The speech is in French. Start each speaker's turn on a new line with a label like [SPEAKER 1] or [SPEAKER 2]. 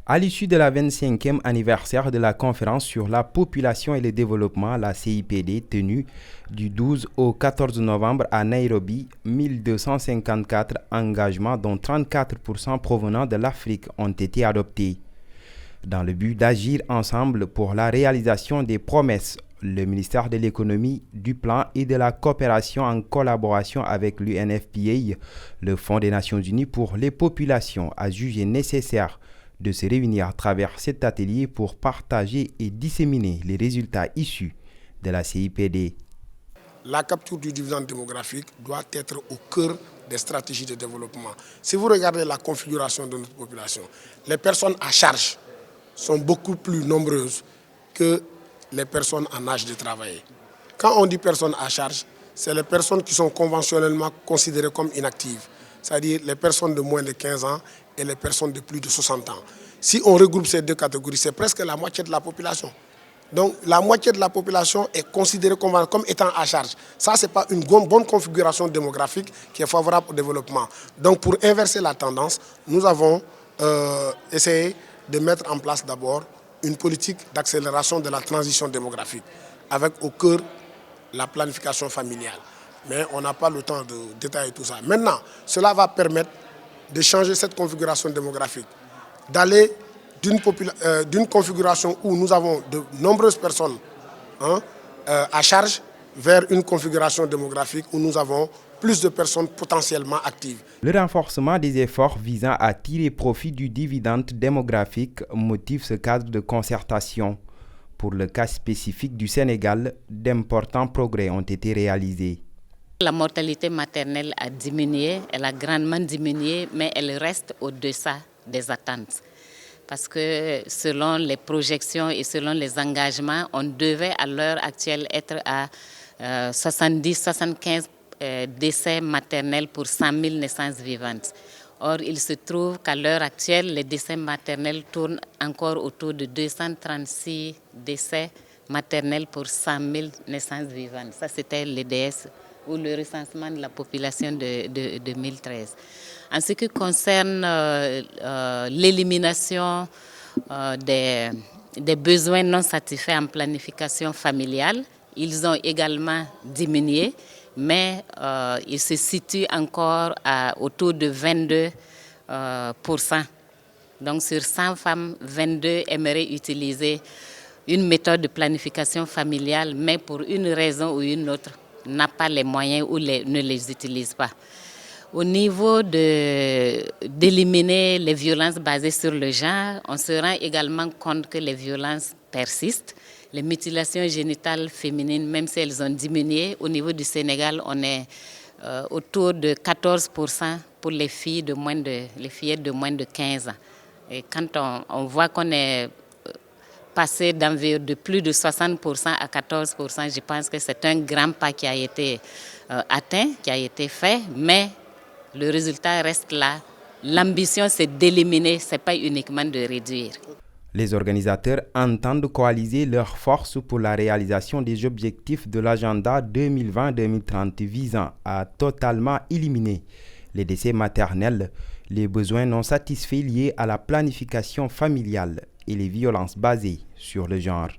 [SPEAKER 1] À l'issue de la 25e anniversaire de la conférence sur la population et le développement, la CIPD, tenue du 12 au 14 novembre à Nairobi, 1254 engagements, dont 34% provenant de l'Afrique, ont été adoptés. Dans le but d'agir ensemble pour la réalisation des promesses, le ministère de l'Économie, du Plan et de la Coopération, en collaboration avec l'UNFPA, le Fonds des Nations Unies pour les populations, a jugé nécessaire de se réunir à travers cet atelier pour partager et disséminer les résultats issus de la CIPD.
[SPEAKER 2] La capture du dividende démographique doit être au cœur des stratégies de développement. Si vous regardez la configuration de notre population, les personnes à charge sont beaucoup plus nombreuses que les personnes en âge de travailler. Quand on dit personnes à charge, c'est les personnes qui sont conventionnellement considérées comme inactives, c'est-à-dire les personnes de moins de 15 ans et les personnes de plus de 60 ans. Si on regroupe ces deux catégories, c'est presque la moitié de la population. Donc la moitié de la population est considérée comme étant à charge. Ça, ce n'est pas une bonne configuration démographique qui est favorable au développement. Donc pour inverser la tendance, nous avons essayé de mettre en place d'abord une politique d'accélération de la transition démographique, avec au cœur la planification familiale. Mais on n'a pas le temps de détailler tout ça. Maintenant, cela va permettre de changer cette configuration démographique, d'aller d'une configuration où nous avons de nombreuses personnes à charge vers une configuration démographique où nous avons plus de personnes potentiellement actives.
[SPEAKER 1] Le renforcement des efforts visant à tirer profit du dividende démographique motive ce cadre de concertation. Pour le cas spécifique du Sénégal, d'importants progrès ont été réalisés.
[SPEAKER 3] La mortalité maternelle a diminué, elle a grandement diminué, mais elle reste au-deçà des attentes. Parce que selon les projections et selon les engagements, on devait à l'heure actuelle être à 70-75 décès maternels pour 100 000 naissances vivantes. Or, il se trouve qu'à l'heure actuelle, les décès maternels tournent encore autour de 236 décès maternels pour 100 000 naissances vivantes. Ça, c'était l'EDS ou le recensement de la population de 2013. En ce qui concerne l'élimination des besoins non satisfaits en planification familiale, ils ont également diminué, mais ils se situent encore autour de 22%. Donc sur 100 femmes, 22 aimeraient utiliser une méthode de planification familiale, mais pour une raison ou une autre, n'a pas les moyens ou ne les utilise pas. Au niveau d'éliminer les violences basées sur le genre, on se rend également compte que les violences persistent. Les mutilations génitales féminines, même si elles ont diminué, au niveau du Sénégal, on est autour de 14% pour les fillettes de moins de 15 ans. Et quand on voit qu'on est passé d'environ de plus de 60% à 14%, je pense que c'est un grand pas qui a été atteint, qui a été fait, mais le résultat reste là. L'ambition, c'est d'éliminer, ce n'est pas uniquement de réduire.
[SPEAKER 1] Les organisateurs entendent coaliser leurs forces pour la réalisation des objectifs de l'agenda 2020-2030 visant à totalement éliminer les décès maternels, les besoins non satisfaits liés à la planification familiale et les violences basées sur le genre.